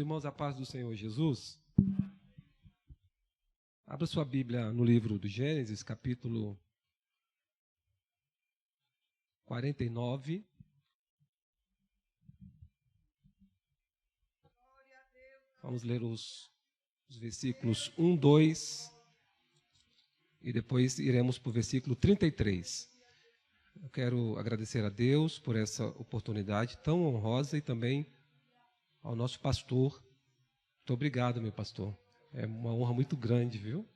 irmãos, a paz do Senhor Jesus. Abra sua Bíblia no livro do Gênesis, capítulo 49. Vamos ler os versículos 1, 2 e depois iremos para o versículo 33. Eu quero agradecer a Deus por essa oportunidade tão honrosa e também ao nosso pastor. Muito obrigado, meu pastor. É uma honra muito grande, viu?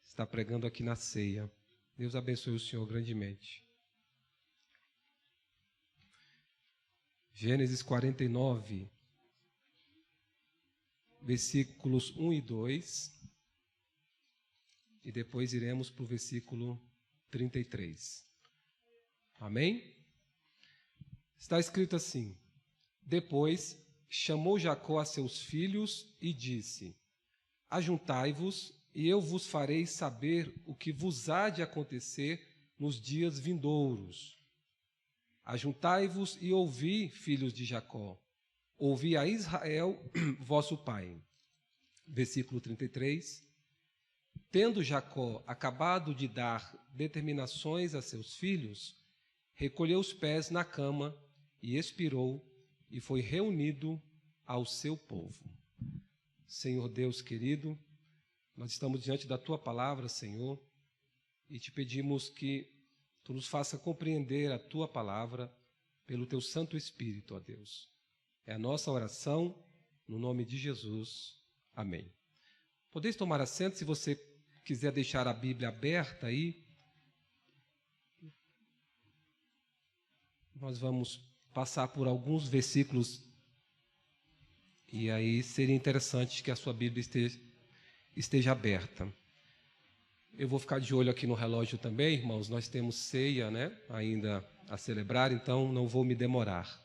Estar pregando aqui na ceia. Deus abençoe o senhor grandemente. Gênesis 49, versículos 1 e 2. E depois iremos para o versículo 33. Amém? Está escrito assim: Depois chamou Jacó a seus filhos e disse: Ajuntai-vos, e eu vos farei saber o que vos há de acontecer nos dias vindouros. Ajuntai-vos e ouvi, filhos de Jacó, ouvi a Israel, vosso pai. Versículo 33. Tendo Jacó acabado de dar determinações a seus filhos, recolheu os pés na cama e expirou, e foi reunido ao seu povo. Senhor Deus querido, nós estamos diante da Tua palavra, Senhor, e te pedimos que Tu nos faça compreender a Tua palavra pelo Teu Santo Espírito, ó Deus. É a nossa oração, no nome de Jesus. Amém. Podeis tomar assento, se você quiser deixar a Bíblia aberta aí. Nós vamos passar por alguns versículos e aí seria interessante que a sua Bíblia esteja aberta. Eu vou ficar de olho aqui no relógio também, irmãos. Nós temos ceia, né, ainda a celebrar, então não vou me demorar.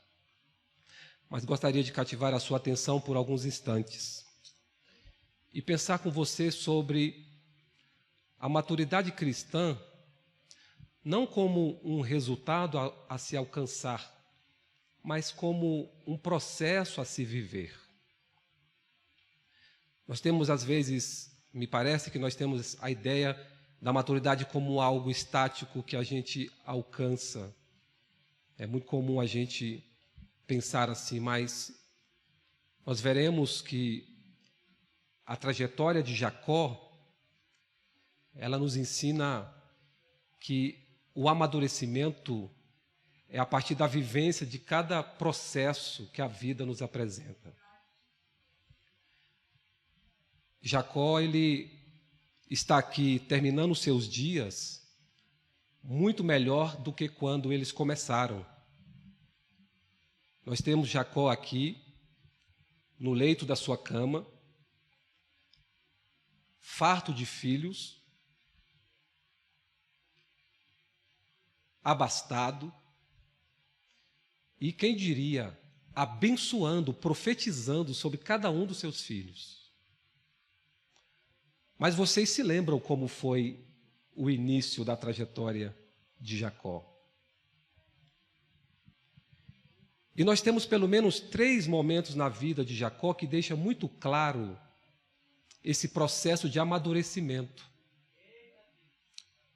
Mas gostaria de cativar a sua atenção por alguns instantes e pensar com você sobre a maturidade cristã, não como um resultado a se alcançar, mas como um processo a se viver. Nós temos, às vezes, me parece que nós temos a ideia da maturidade como algo estático que a gente alcança. É muito comum a gente pensar assim, mas nós veremos que a trajetória de Jacó, ela nos ensina que o amadurecimento é a partir da vivência de cada processo que a vida nos apresenta. Jacó, ele está aqui terminando os seus dias muito melhor do que quando eles começaram. Nós temos Jacó aqui, no leito da sua cama, farto de filhos, abastado, e quem diria, abençoando, profetizando sobre cada um dos seus filhos. Mas vocês se lembram como foi o início da trajetória de Jacó? E nós temos pelo menos 3 momentos na vida de Jacó que deixam muito claro esse processo de amadurecimento,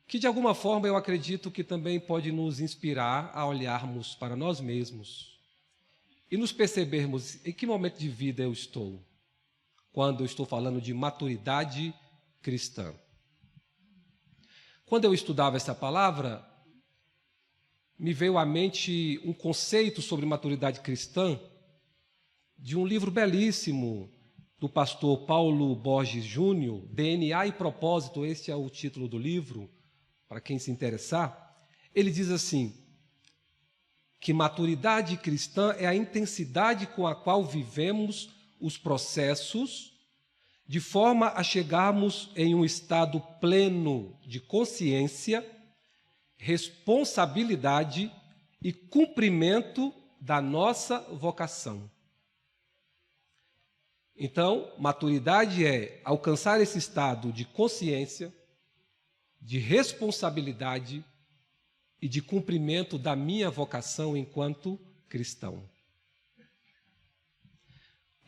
que de alguma forma eu acredito que também pode nos inspirar a olharmos para nós mesmos e nos percebermos em que momento de vida eu estou, quando eu estou falando de maturidade cristã. Quando eu estudava essa palavra, me veio à mente um conceito sobre maturidade cristã de um livro belíssimo do pastor Paulo Borges Júnior, DNA e Propósito, este é o título do livro, para quem se interessar. Ele diz assim, que maturidade cristã é a intensidade com a qual vivemos os processos de forma a chegarmos em um estado pleno de consciência, responsabilidade e cumprimento da nossa vocação. Então, maturidade é alcançar esse estado de consciência, de responsabilidade e de cumprimento da minha vocação enquanto cristão.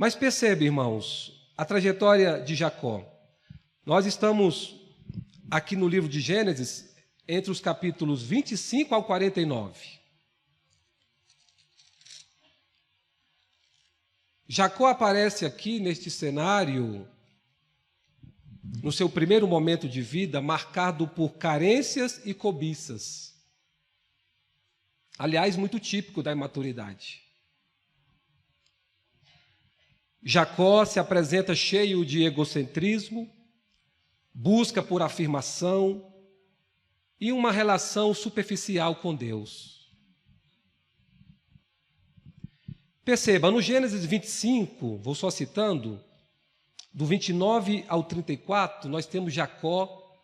Mas perceba, irmãos, a trajetória de Jacó. Nós estamos aqui no livro de Gênesis, entre os capítulos 25 ao 49. Jacó aparece aqui neste cenário, no seu primeiro momento de vida, marcado por carências e cobiças. Aliás, muito típico da imaturidade. Jacó se apresenta cheio de egocentrismo, busca por afirmação e uma relação superficial com Deus. Perceba, no Gênesis 25, vou só citando, do 29 ao 34, nós temos Jacó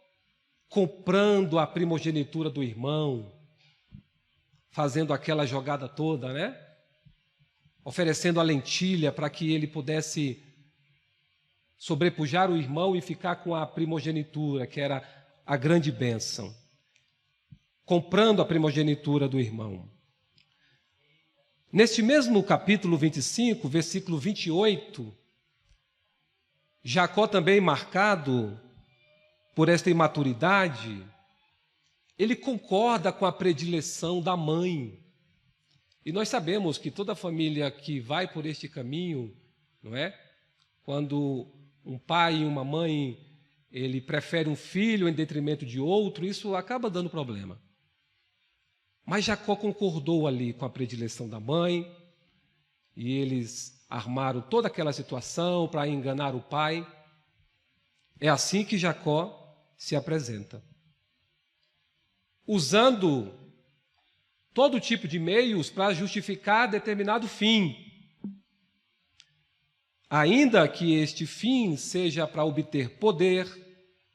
comprando a primogenitura do irmão, fazendo aquela jogada toda, né? Oferecendo a lentilha para que ele pudesse sobrepujar o irmão e ficar com a primogenitura, que era a grande bênção. Comprando a primogenitura do irmão. Neste mesmo capítulo 25, versículo 28, Jacó também marcado por esta imaturidade, ele concorda com a predileção da mãe. E nós sabemos que toda família que vai por este caminho, não é? Quando um pai e uma mãe, ele prefere um filho em detrimento de outro, isso acaba dando problema. Mas Jacó concordou ali com a predileção da mãe, e eles armaram toda aquela situação para enganar o pai. É assim que Jacó se apresenta. Usando todo tipo de meios para justificar determinado fim. Ainda que este fim seja para obter poder,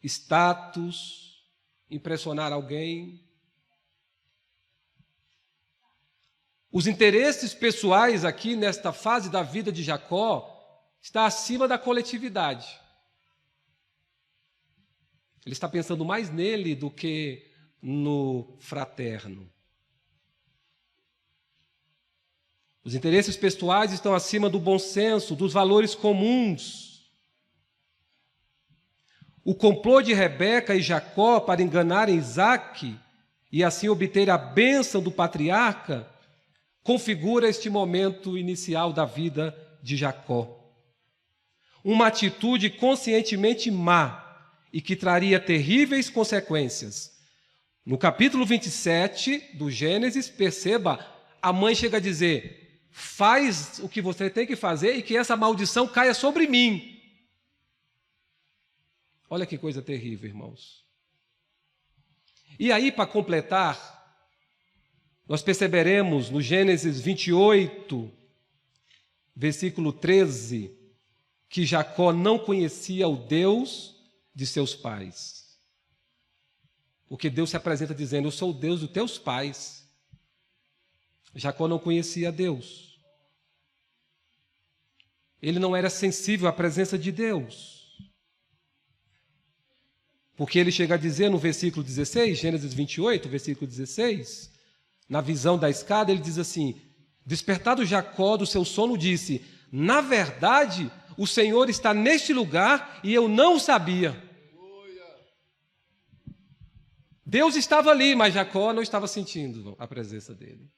status, impressionar alguém. Os interesses pessoais aqui, nesta fase da vida de Jacó, está acima da coletividade. Ele está pensando mais nele do que no fraterno. Os interesses pessoais estão acima do bom senso, dos valores comuns. O complô de Rebeca e Jacó para enganarem Isaque e assim obter a bênção do patriarca configura este momento inicial da vida de Jacó. Uma atitude conscientemente má e que traria terríveis consequências. No capítulo 27 do Gênesis, perceba, a mãe chega a dizer: faz o que você tem que fazer e que essa maldição caia sobre mim. Olha que coisa terrível, irmãos. E aí, para completar, nós perceberemos no Gênesis 28, versículo 13, que Jacó não conhecia o Deus de seus pais. Porque Deus se apresenta dizendo: eu sou o Deus dos teus pais. Jacó não conhecia Deus. Ele não era sensível à presença de Deus. Porque ele chega a dizer no versículo 16, Gênesis 28, versículo 16, na visão da escada, ele diz assim: despertado Jacó do seu sono, disse: na verdade, o Senhor está neste lugar e eu não o sabia. Deus estava ali, mas Jacó não estava sentindo a presença dele.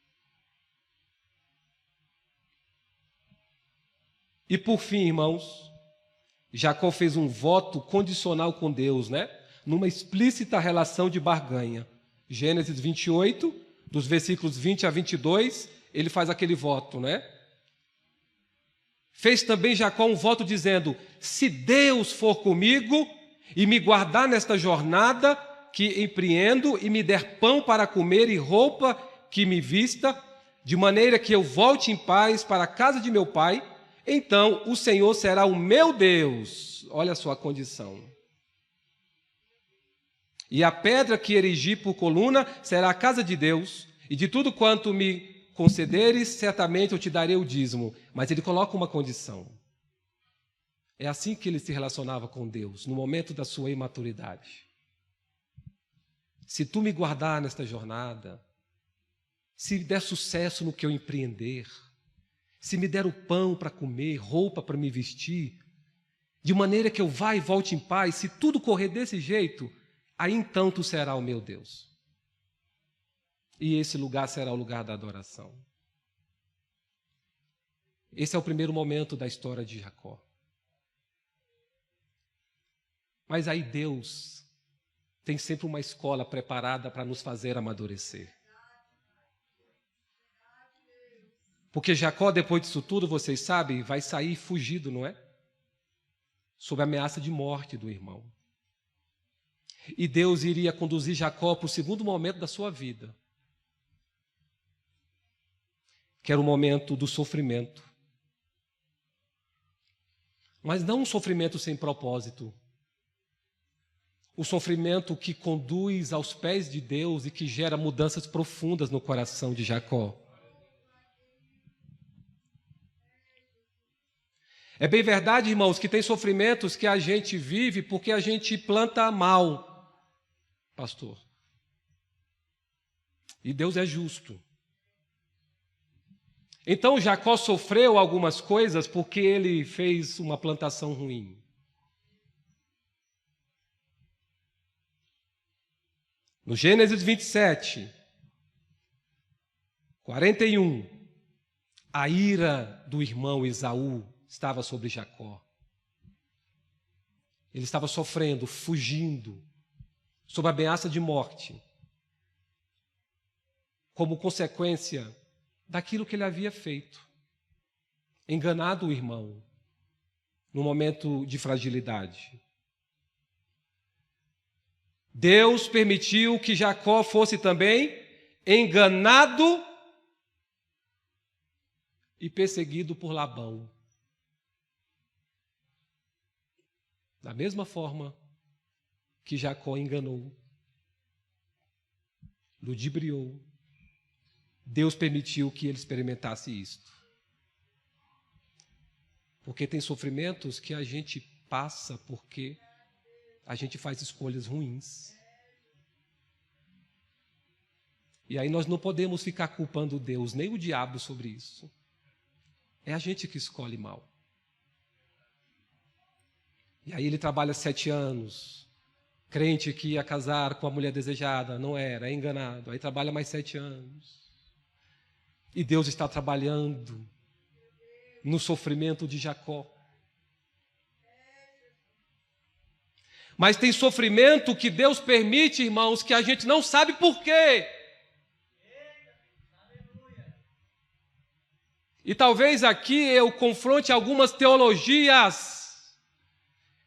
E por fim, irmãos, Jacó fez um voto condicional com Deus, né? Numa explícita relação de barganha. Gênesis 28, dos versículos 20 a 22, ele faz aquele voto, né? Fez também Jacó um voto dizendo: se Deus for comigo e me guardar nesta jornada que empreendo e me der pão para comer e roupa que me vista, de maneira que eu volte em paz para a casa de meu pai, então o Senhor será o meu Deus. Olha a sua condição. E a pedra que erigi por coluna será a casa de Deus, e de tudo quanto me concederes, certamente eu te darei o dízimo. Mas ele coloca uma condição. É assim que ele se relacionava com Deus, no momento da sua imaturidade. Se tu me guardar nesta jornada, se der sucesso no que eu empreender, se me der o pão para comer, roupa para me vestir, de maneira que eu vá e volte em paz, se tudo correr desse jeito, aí então tu serás o meu Deus. E esse lugar será o lugar da adoração. Esse é o primeiro momento da história de Jacó. Mas aí Deus tem sempre uma escola preparada para nos fazer amadurecer. Porque Jacó, depois disso tudo, vocês sabem, vai sair fugido, não é? Sob a ameaça de morte do irmão. E Deus iria conduzir Jacó para o segundo momento da sua vida, que era o momento do sofrimento. Mas não um sofrimento sem propósito. O sofrimento que conduz aos pés de Deus e que gera mudanças profundas no coração de Jacó. É bem verdade, irmãos, que tem sofrimentos que a gente vive porque a gente planta mal, pastor. E Deus é justo. Então Jacó sofreu algumas coisas porque ele fez uma plantação ruim. No Gênesis 27, 41, a ira do irmão Esaú estava sobre Jacó. Ele estava sofrendo, fugindo, sob a ameaça de morte, como consequência daquilo que ele havia feito, enganado o irmão, no momento de fragilidade. Deus permitiu que Jacó fosse também enganado e perseguido por Labão. Da mesma forma que Jacó enganou, ludibriou, Deus permitiu que ele experimentasse isto. Porque tem sofrimentos que a gente passa porque a gente faz escolhas ruins. E aí nós não podemos ficar culpando Deus, nem o diabo sobre isso. É a gente que escolhe mal. E aí ele trabalha 7 anos, crente que ia casar com a mulher desejada, não era, é enganado. Aí trabalha mais 7 anos. E Deus está trabalhando no sofrimento de Jacó. Mas tem sofrimento que Deus permite, irmãos, que a gente não sabe por quê. E talvez aqui eu confronte algumas teologias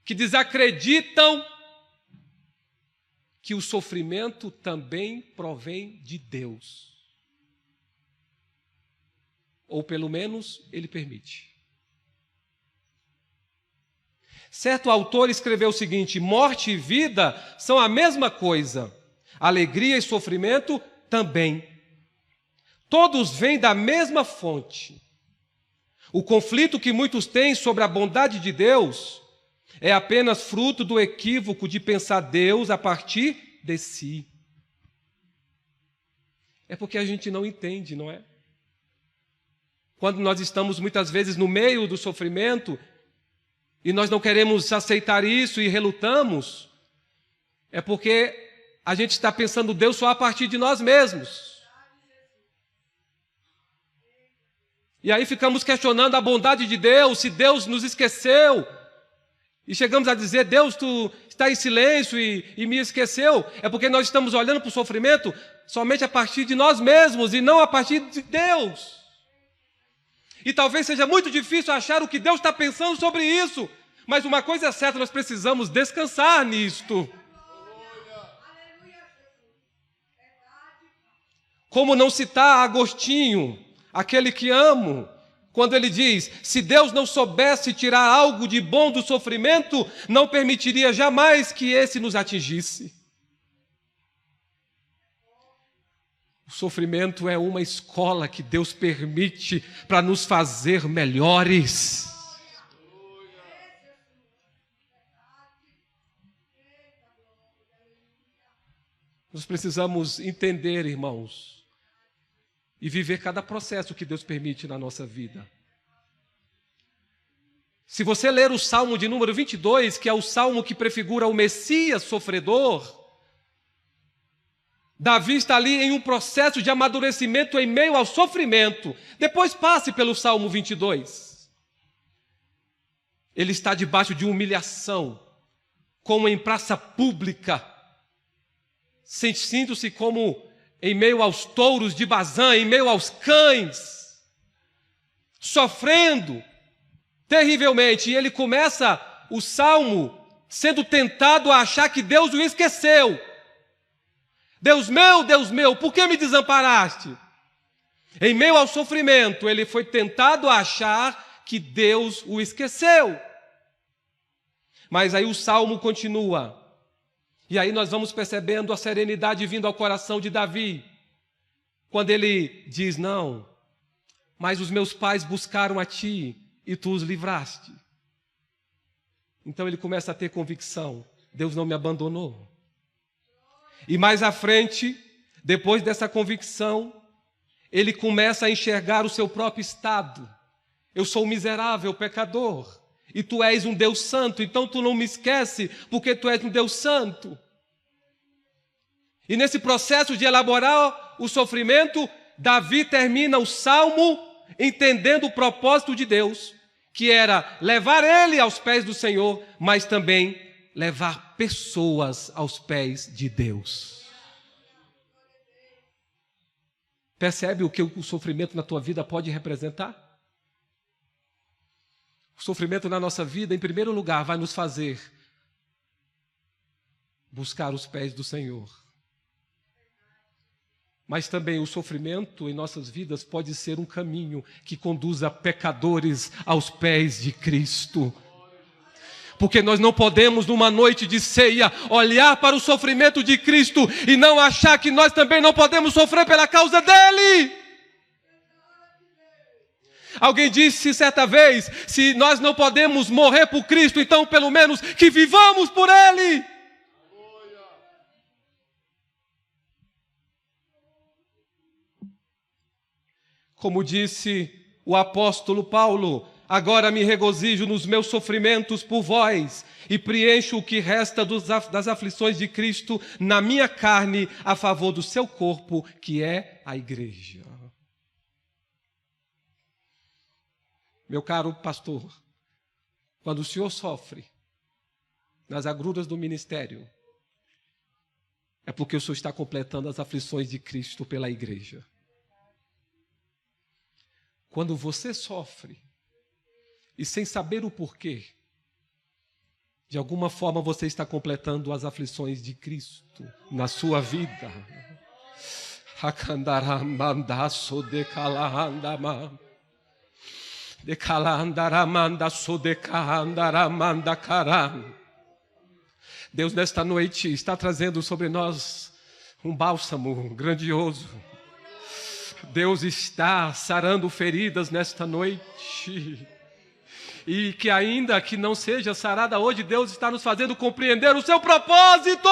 que desacreditam que o sofrimento também provém de Deus. Ou pelo menos ele permite. Certo autor escreveu o seguinte: morte e vida são a mesma coisa, alegria e sofrimento também. Todos vêm da mesma fonte. O conflito que muitos têm sobre a bondade de Deus é apenas fruto do equívoco de pensar Deus a partir de si. É porque a gente não entende, não é? Quando nós estamos muitas vezes no meio do sofrimento e nós não queremos aceitar isso e relutamos, é porque a gente está pensando Deus só a partir de nós mesmos. E aí ficamos questionando a bondade de Deus, se Deus nos esqueceu. E chegamos a dizer, Deus, tu está em silêncio e me esqueceu. É porque nós estamos olhando para o sofrimento somente a partir de nós mesmos e não a partir de Deus. E talvez seja muito difícil achar o que Deus está pensando sobre isso. Mas uma coisa é certa, nós precisamos descansar nisto. Como não citar Agostinho, aquele que amo, quando ele diz, se Deus não soubesse tirar algo de bom do sofrimento, não permitiria jamais que esse nos atingisse. O sofrimento é uma escola que Deus permite para nos fazer melhores. Nós precisamos entender, irmãos, e viver cada processo que Deus permite na nossa vida. Se você ler o Salmo de número 22, que é o salmo que prefigura o Messias sofredor, Davi está ali em um processo de amadurecimento em meio ao sofrimento. Depois passe pelo Salmo 22. Ele está debaixo de humilhação, como em praça pública, sentindo-se como em meio aos touros de Bazã, em meio aos cães, sofrendo terrivelmente. E ele começa o salmo sendo tentado a achar que Deus o esqueceu. Deus meu, por que me desamparaste? Em meio ao sofrimento, ele foi tentado a achar que Deus o esqueceu. Mas aí o salmo continua. E aí nós vamos percebendo a serenidade vindo ao coração de Davi. Quando ele diz, não, mas os meus pais buscaram a ti e tu os livraste. Então ele começa a ter convicção. Deus não me abandonou. E mais à frente, depois dessa convicção, ele começa a enxergar o seu próprio estado. Eu sou um miserável pecador. E tu és um Deus santo, então tu não me esquece, porque tu és um Deus santo. E nesse processo de elaborar o sofrimento, Davi termina o salmo entendendo o propósito de Deus, que era levar ele aos pés do Senhor, mas também levar pessoas aos pés de Deus. Percebe o que o sofrimento na tua vida pode representar? O sofrimento na nossa vida, em primeiro lugar, vai nos fazer buscar os pés do Senhor. Mas também o sofrimento em nossas vidas pode ser um caminho que conduza pecadores aos pés de Cristo. Porque nós não podemos, numa noite de ceia, olhar para o sofrimento de Cristo e não achar que nós também não podemos sofrer pela causa dele. Alguém disse certa vez, se nós não podemos morrer por Cristo, então pelo menos que vivamos por ele. Como disse o apóstolo Paulo, agora me regozijo nos meus sofrimentos por vós e preencho o que resta das aflições de Cristo na minha carne a favor do seu corpo, que é a igreja. Meu caro pastor, quando o senhor sofre nas agruras do ministério, é porque o senhor está completando as aflições de Cristo pela igreja. Quando você sofre, e sem saber o porquê, de alguma forma você está completando as aflições de Cristo na sua vida. Deus nesta noite está trazendo sobre nós um bálsamo grandioso. Deus está sarando feridas nesta noite. E que ainda que não seja sarada hoje, Deus está nos fazendo compreender o seu propósito.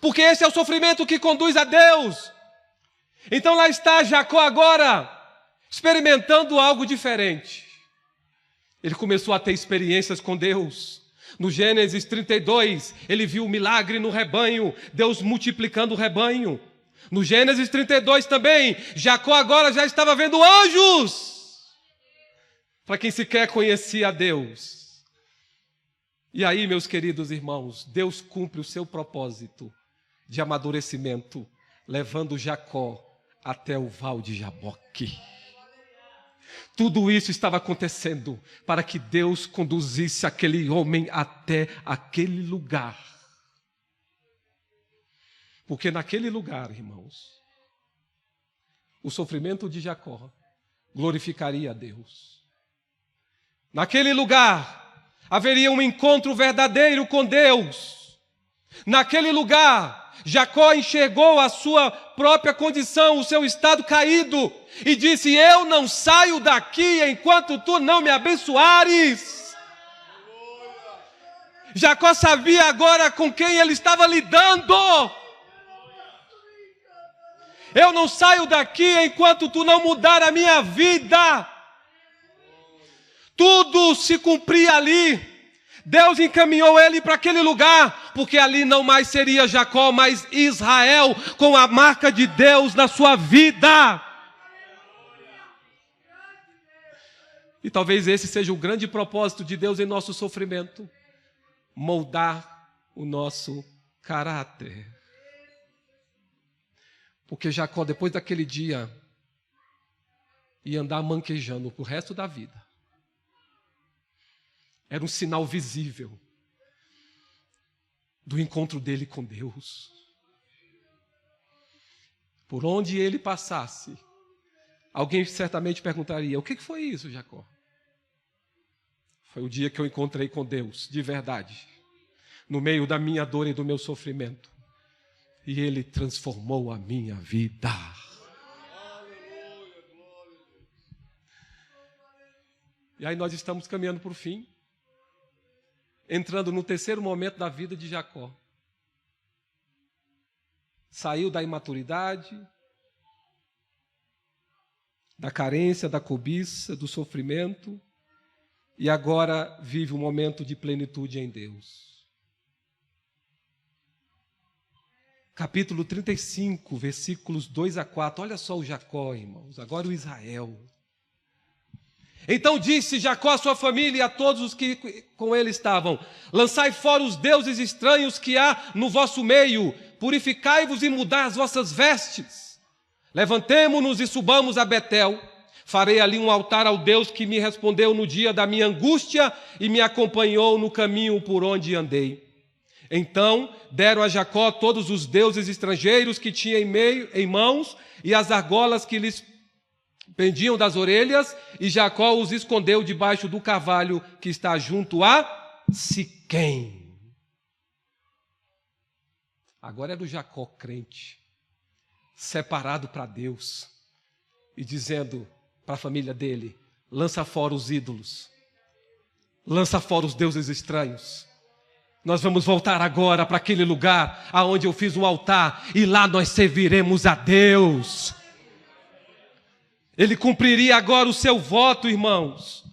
Porque esse é o sofrimento que conduz a Deus. Então lá está Jacó agora, experimentando algo diferente. Ele começou a ter experiências com Deus. No Gênesis 32, ele viu o milagre no rebanho, Deus multiplicando o rebanho. No Gênesis 32 também, Jacó agora já estava vendo anjos. Para quem sequer conhecia a Deus. E aí, meus queridos irmãos, Deus cumpre o seu propósito de amadurecimento, levando Jacó até o val de Jaboque. Tudo isso estava acontecendo para que Deus conduzisse aquele homem até aquele lugar. Porque naquele lugar, irmãos, o sofrimento de Jacó glorificaria a Deus. Naquele lugar haveria um encontro verdadeiro com Deus. Naquele lugar, Jacó enxergou a sua própria condição, o seu estado caído, e disse: eu não saio daqui enquanto tu não me abençoares. Jacó sabia agora com quem ele estava lidando. Eu não saio daqui enquanto tu não mudar a minha vida. Tudo se cumpria ali. Deus encaminhou ele para aquele lugar, porque ali não mais seria Jacó, mas Israel, com a marca de Deus na sua vida. E talvez esse seja o grande propósito de Deus em nosso sofrimento: moldar o nosso caráter. Porque Jacó, depois daquele dia, ia andar manquejando pro resto da vida. Era um sinal visível do encontro dele com Deus. Por onde ele passasse, alguém certamente perguntaria: o que foi isso, Jacó? Foi o dia que eu encontrei com Deus, de verdade, no meio da minha dor e do meu sofrimento. E Ele transformou a minha vida. E aí nós estamos caminhando para o fim, entrando no terceiro momento da vida de Jacó. Saiu da imaturidade, da carência, da cobiça, do sofrimento, e agora vive um momento de plenitude em Deus. Capítulo 35, versículos 2 a 4. Olha só o Jacó, irmãos, agora o Israel. Então disse Jacó à sua família e a todos os que com ele estavam: lançai fora os deuses estranhos que há no vosso meio, purificai-vos e mudai as vossas vestes. Levantemo-nos e subamos a Betel. Farei ali um altar ao Deus que me respondeu no dia da minha angústia e me acompanhou no caminho por onde andei. Então deram a Jacó todos os deuses estrangeiros que tinha em mãos e as argolas que lhes pendiam das orelhas, e Jacó os escondeu debaixo do carvalho que está junto a Siquém. Agora era o Jacó crente, separado para Deus, e dizendo para a família dele: lança fora os ídolos, lança fora os deuses estranhos. Nós vamos voltar agora para aquele lugar aonde eu fiz um altar, e lá nós serviremos a Deus. Ele cumpriria agora o seu voto, irmãos,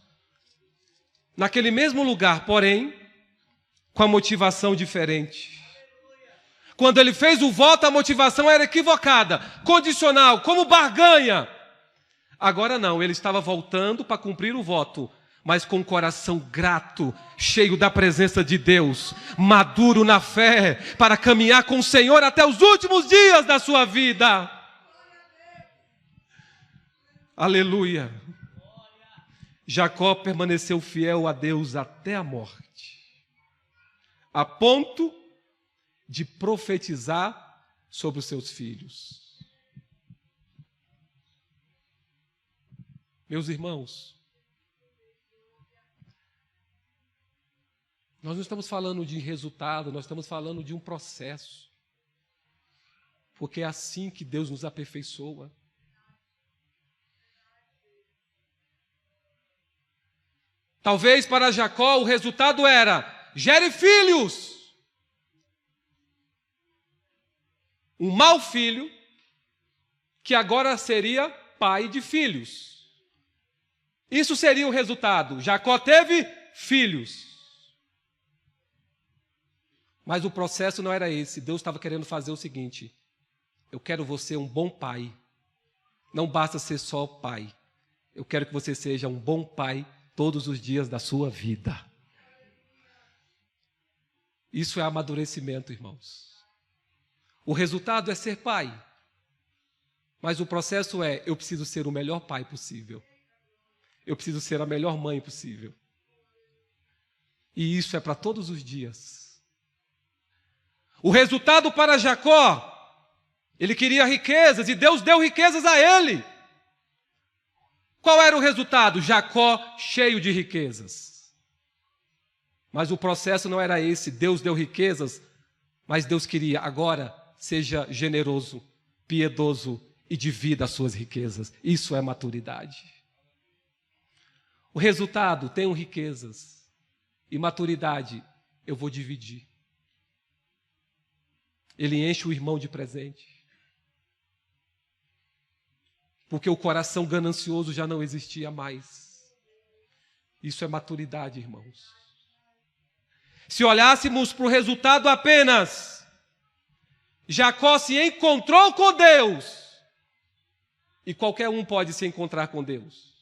naquele mesmo lugar, porém, com a motivação diferente. Quando ele fez o voto, a motivação era equivocada, condicional, como barganha. Agora não, ele estava voltando para cumprir o voto, mas com o coração grato, cheio da presença de Deus, maduro na fé, para caminhar com o Senhor até os últimos dias da sua vida. Aleluia. Jacó permaneceu fiel a Deus até a morte, a ponto de profetizar sobre os seus filhos. Meus irmãos, nós não estamos falando de resultado, nós estamos falando de um processo. Porque é assim que Deus nos aperfeiçoa. Talvez para Jacó o resultado era: gere filhos. Um mau filho, que agora seria pai de filhos. Isso seria o resultado. Jacó teve filhos. Mas o processo não era esse. Deus estava querendo fazer o seguinte: eu quero você um bom pai. Não basta ser só pai. Eu quero que você seja um bom pai todos os dias da sua vida. Isso é amadurecimento, irmãos. O resultado é ser pai. Mas o processo é: eu preciso ser o melhor pai possível. Eu preciso ser a melhor mãe possível. E isso é para todos os dias. O resultado para Jacó, ele queria riquezas e Deus deu riquezas a ele. Qual era o resultado? Jacó cheio de riquezas. Mas o processo não era esse. Deus deu riquezas, mas Deus queria: agora seja generoso, piedoso e divida as suas riquezas. Isso é maturidade. O resultado: tenho riquezas, e maturidade, eu vou dividir. Ele enche o irmão de presente. porque o coração ganancioso já não existia mais. Isso é maturidade, irmãos. Se olhássemos para o resultado apenas, Jacó se encontrou com Deus, e qualquer um pode se encontrar com Deus.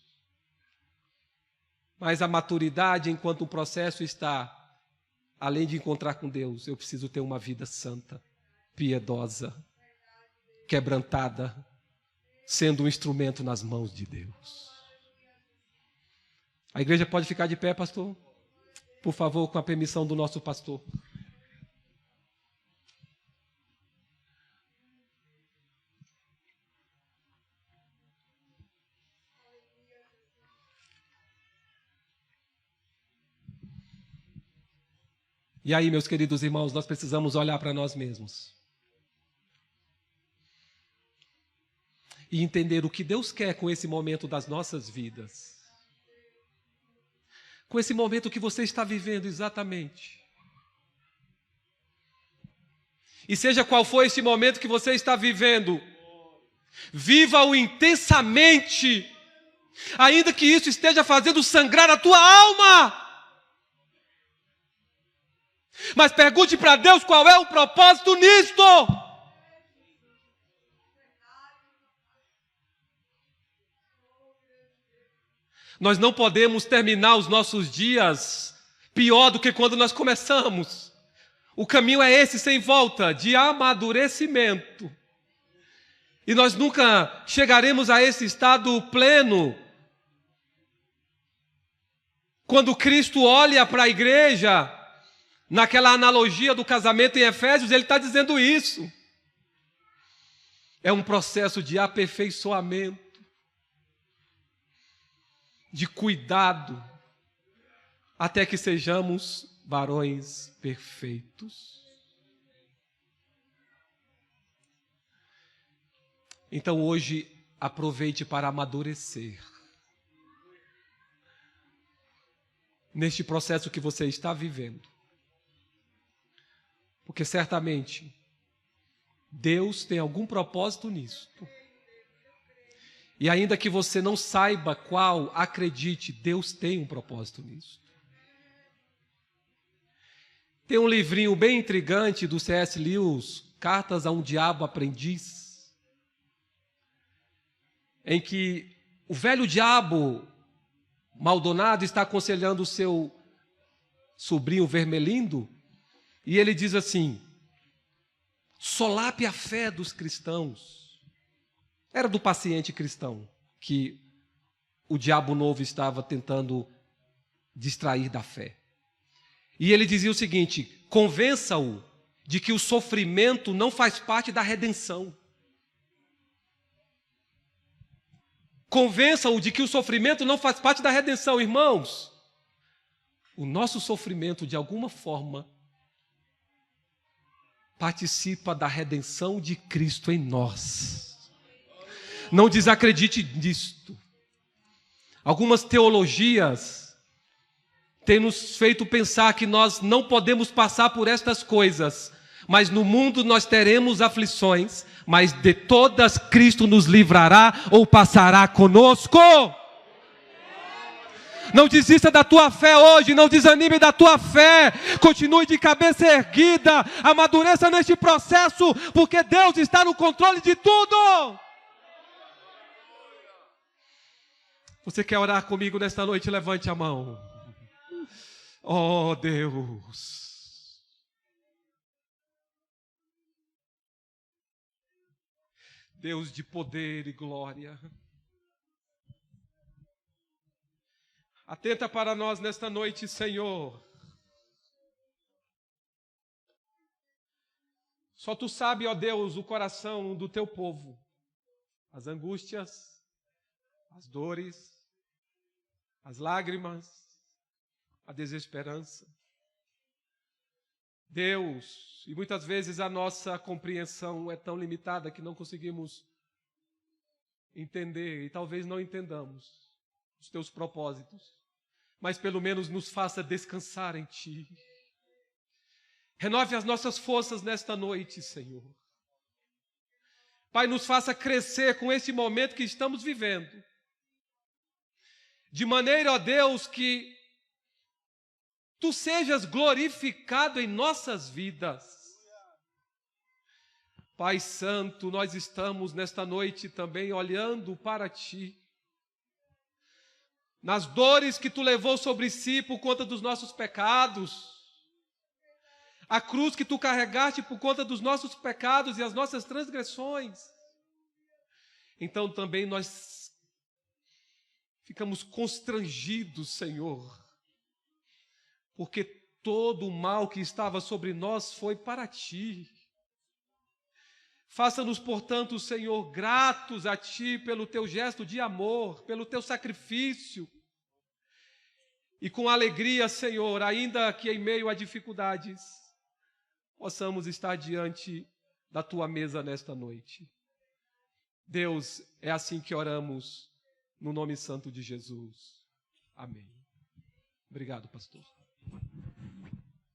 Mas a maturidade, enquanto o processo está, além de encontrar com Deus, eu preciso ter uma vida santa, piedosa, quebrantada, sendo um instrumento nas mãos de Deus. A igreja pode ficar de pé, pastor? Por favor, com a permissão do nosso pastor. E aí, meus queridos irmãos, nós precisamos olhar para nós mesmos e entender o que Deus quer com esse momento das nossas vidas, com esse momento que você está vivendo exatamente. E seja qual for esse momento que você está vivendo, viva-o intensamente, ainda que isso esteja fazendo sangrar a tua alma. Mas pergunte para Deus qual é o propósito nisto. Nós não podemos terminar os nossos dias pior do que quando nós começamos. O caminho é esse, sem volta, de amadurecimento. E nós nunca chegaremos a esse estado pleno quando Cristo olha para a igreja. Naquela analogia do casamento em Efésios, ele está dizendo isso. É um processo de aperfeiçoamento, de cuidado, até que sejamos varões perfeitos. Então hoje, aproveite para amadurecer. Neste processo que você está vivendo. Porque certamente Deus tem algum propósito nisto. E ainda que você não saiba qual, acredite, Deus tem um propósito nisto. Tem um livrinho bem intrigante do C.S. Lewis, Cartas a um Diabo Aprendiz, em que o velho diabo Maldonado está aconselhando o seu sobrinho Vermelindo. E ele diz assim: solape a fé dos cristãos. Era do paciente cristão que o diabo novo estava tentando distrair da fé. E ele dizia o seguinte: convença-o de que o sofrimento não faz parte da redenção. Convença-o de que o sofrimento não faz parte da redenção. Irmãos, o nosso sofrimento, de alguma forma, participa da redenção de Cristo em nós. Não desacredite disto. Algumas teologias têm nos feito pensar que nós não podemos passar por estas coisas, mas no mundo nós teremos aflições, mas de todas Cristo nos livrará ou passará conosco. Não desista da tua fé hoje, não desanime da tua fé, continue de cabeça erguida, amadureça neste processo, porque Deus está no controle de tudo. Você quer orar comigo nesta noite? Levante a mão. Oh Deus, Deus de poder e glória, atenta para nós nesta noite, Senhor. Só Tu sabe, ó Deus, o coração do Teu povo, as angústias, as dores, as lágrimas, a desesperança. Deus, e muitas vezes a nossa compreensão é tão limitada que não conseguimos entender, e talvez não entendamos os Teus propósitos, mas pelo menos nos faça descansar em Ti. Renove as nossas forças nesta noite, Senhor. Pai, nos faça crescer com esse momento que estamos vivendo. De maneira, ó Deus, que Tu sejas glorificado em nossas vidas. Pai Santo, nós estamos nesta noite também olhando para Ti. Nas dores que Tu levou sobre si por conta dos nossos pecados. A cruz que Tu carregaste por conta dos nossos pecados e as nossas transgressões. Então também nós ficamos constrangidos, Senhor, porque todo o mal que estava sobre nós foi para Ti. Faça-nos, portanto, Senhor, gratos a Ti pelo Teu gesto de amor, pelo Teu sacrifício. E com alegria, Senhor, ainda que em meio a dificuldades, possamos estar diante da Tua mesa nesta noite. Deus, é assim que oramos, no nome santo de Jesus. Amém. Obrigado, pastor.